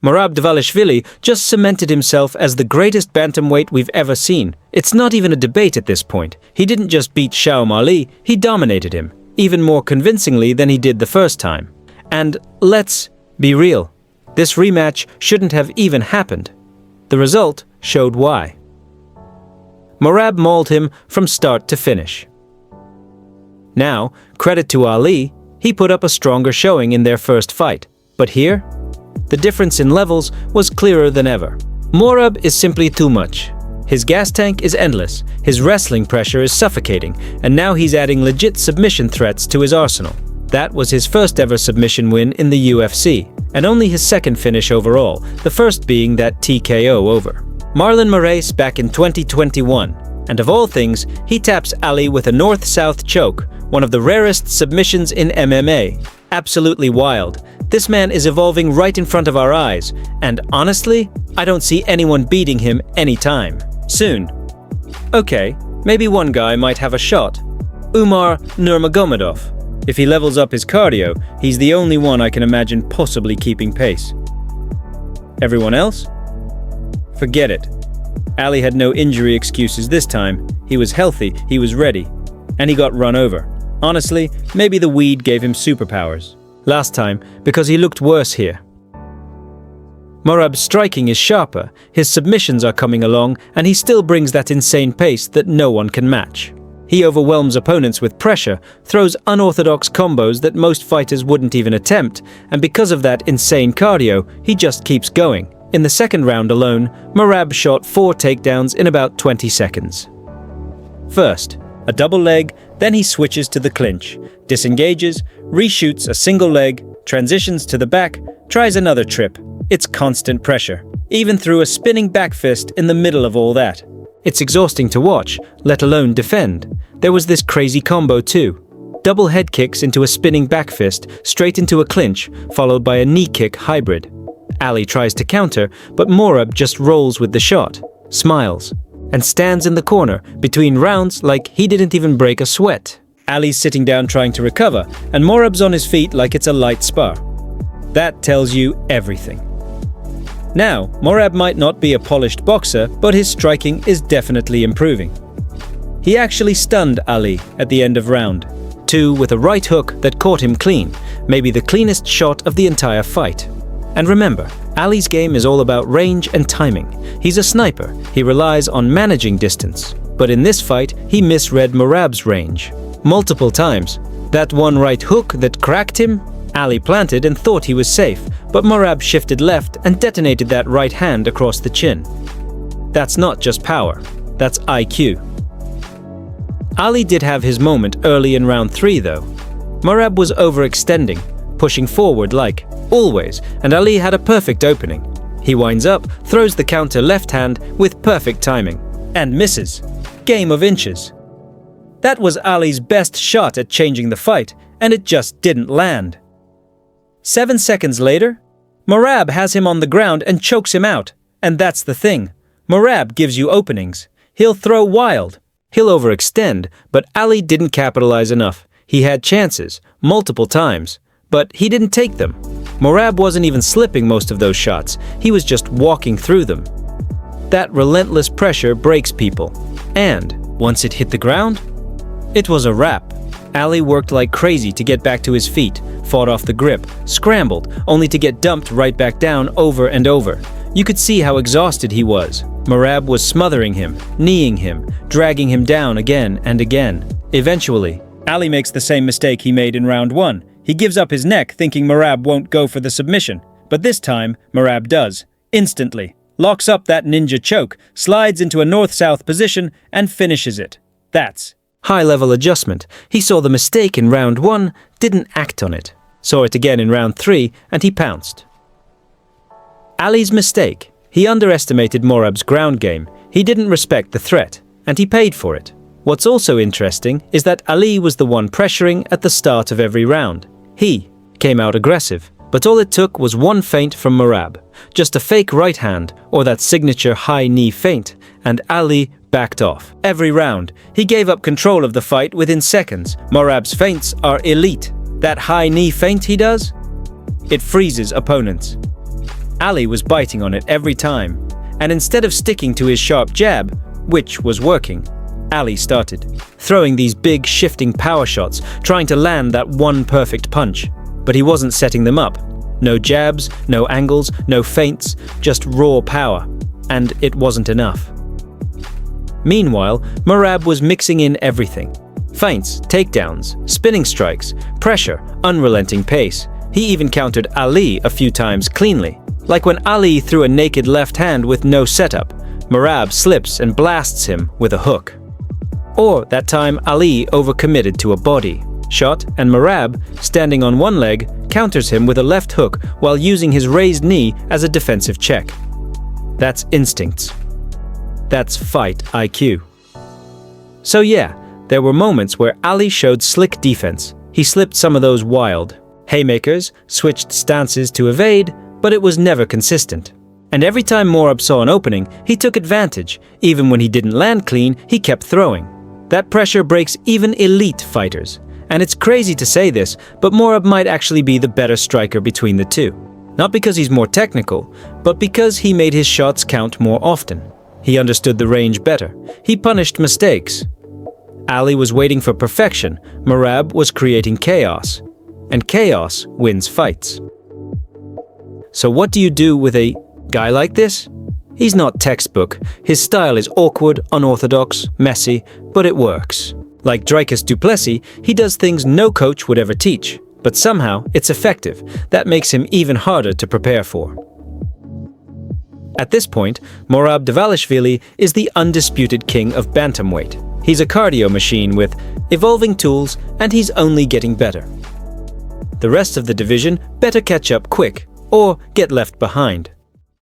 Merab Dvalishvili just cemented himself as the greatest bantamweight we've ever seen. It's not even a debate at this point. He didn't just beat Shyam Ali, he dominated him, even more convincingly than he did the first time. And let's be real, this rematch shouldn't have even happened. The result showed why. Merab mauled him from start to finish. Now, credit to Ali, he put up a stronger showing in their first fight. But here, the difference in levels was clearer than ever. Merab is simply too much. His gas tank is endless, his wrestling pressure is suffocating, and now he's adding legit submission threats to his arsenal. That was his first ever submission win in the UFC, and only his second finish overall, the first being that TKO over Marlon Moraes back in 2021. And of all things, he taps Ali with a north-south choke, one of the rarest submissions in MMA. Absolutely wild. This man is evolving right in front of our eyes, and honestly, I don't see anyone beating him anytime soon. Okay, maybe one guy might have a shot. Umar Nurmagomedov. If he levels up his cardio, he's the only one I can imagine possibly keeping pace. Everyone else? Forget it. Ali had no injury excuses this time. He was healthy, he was ready, and he got run over. Honestly, maybe the weed gave him superpowers. Last time, because he looked worse here. Merab's striking is sharper, his submissions are coming along, and he still brings that insane pace that no one can match. He overwhelms opponents with pressure, throws unorthodox combos that most fighters wouldn't even attempt, and because of that insane cardio, he just keeps going. In the second round alone, Merab shot 4 takedowns in about 20 seconds. First, a double leg, then he switches to the clinch, disengages, reshoots a single leg, transitions to the back, tries another trip. It's constant pressure, even through a spinning back fist in the middle of all that. It's exhausting to watch, let alone defend. There was this crazy combo too. Double head kicks into a spinning back fist, straight into a clinch, followed by a knee kick hybrid. Ali tries to counter, but Merab just rolls with the shot, smiles, and stands in the corner between rounds like he didn't even break a sweat. Ali's sitting down trying to recover, and Merab's on his feet like it's a light spar. That tells you everything. Now, Merab might not be a polished boxer, but his striking is definitely improving. He actually stunned Ali at the end of round 2 with a right hook that caught him clean, maybe the cleanest shot of the entire fight. And remember, Ali's game is all about range and timing. He's a sniper, he relies on managing distance. But in this fight, he misread Merab's range. Multiple times. That one right hook that cracked him, Ali planted and thought he was safe, but Merab shifted left and detonated that right hand across the chin. That's not just power, that's IQ. Ali did have his moment early in round 3 though. Merab was overextending, pushing forward like always, and Ali had a perfect opening. He winds up, throws the counter left hand with perfect timing, and misses. Game of inches. That was Ali's best shot at changing the fight, and it just didn't land. 7 seconds later, Merab has him on the ground and chokes him out. And that's the thing. Merab gives you openings. He'll throw wild. He'll overextend, but Ali didn't capitalize enough. He had chances, multiple times, but he didn't take them. Merab wasn't even slipping most of those shots. He was just walking through them. That relentless pressure breaks people. And once it hit the ground, it was a wrap. Ali worked like crazy to get back to his feet, fought off the grip, scrambled, only to get dumped right back down over and over. You could see how exhausted he was. Merab was smothering him, kneeing him, dragging him down again and again. Eventually, Ali makes the same mistake he made in round 1. He gives up his neck thinking Merab won't go for the submission. But this time, Merab does. Instantly. Locks up that ninja choke, slides into a north-south position, and finishes it. That's high-level adjustment. He saw the mistake in round 1, didn't act on it. Saw it again in round 3, and he pounced. Ali's mistake. He underestimated Merab's ground game. He didn't respect the threat, and he paid for it. What's also interesting is that Ali was the one pressuring at the start of every round. He came out aggressive, but all it took was one feint from Merab. Just a fake right hand, or that signature high knee feint, and Ali backed off. Every round, he gave up control of the fight within seconds. Merab's feints are elite. That high knee feint he does, it freezes opponents. Ali was biting on it every time, and instead of sticking to his sharp jab, which was working, Ali started throwing these big shifting power shots, trying to land that one perfect punch. But he wasn't setting them up. No jabs, no angles, no feints, just raw power. And it wasn't enough. Meanwhile, Merab was mixing in everything. Feints, takedowns, spinning strikes, pressure, unrelenting pace. He even countered Ali a few times cleanly. Like when Ali threw a naked left hand with no setup, Merab slips and blasts him with a hook. Or that time Ali overcommitted to a body shot and Merab, standing on one leg, counters him with a left hook while using his raised knee as a defensive check. That's instincts. That's fight IQ. So yeah, there were moments where Ali showed slick defense. He slipped some of those wild haymakers, switched stances to evade, but it was never consistent. And every time Merab saw an opening, he took advantage. Even when he didn't land clean, he kept throwing. That pressure breaks even elite fighters. And it's crazy to say this, but Merab might actually be the better striker between the two. Not because he's more technical, but because he made his shots count more often. He understood the range better. He punished mistakes. Ali was waiting for perfection. Merab was creating chaos. And chaos wins fights. So what do you do with a guy like this? He's not textbook. His style is awkward, unorthodox, messy, but it works. Like Dricus du Plessis, he does things no coach would ever teach. But somehow, it's effective. That makes him even harder to prepare for. At this point, Merab Dvalishvili is the undisputed king of bantamweight. He's a cardio machine with evolving tools, and he's only getting better. The rest of the division better catch up quick, or get left behind.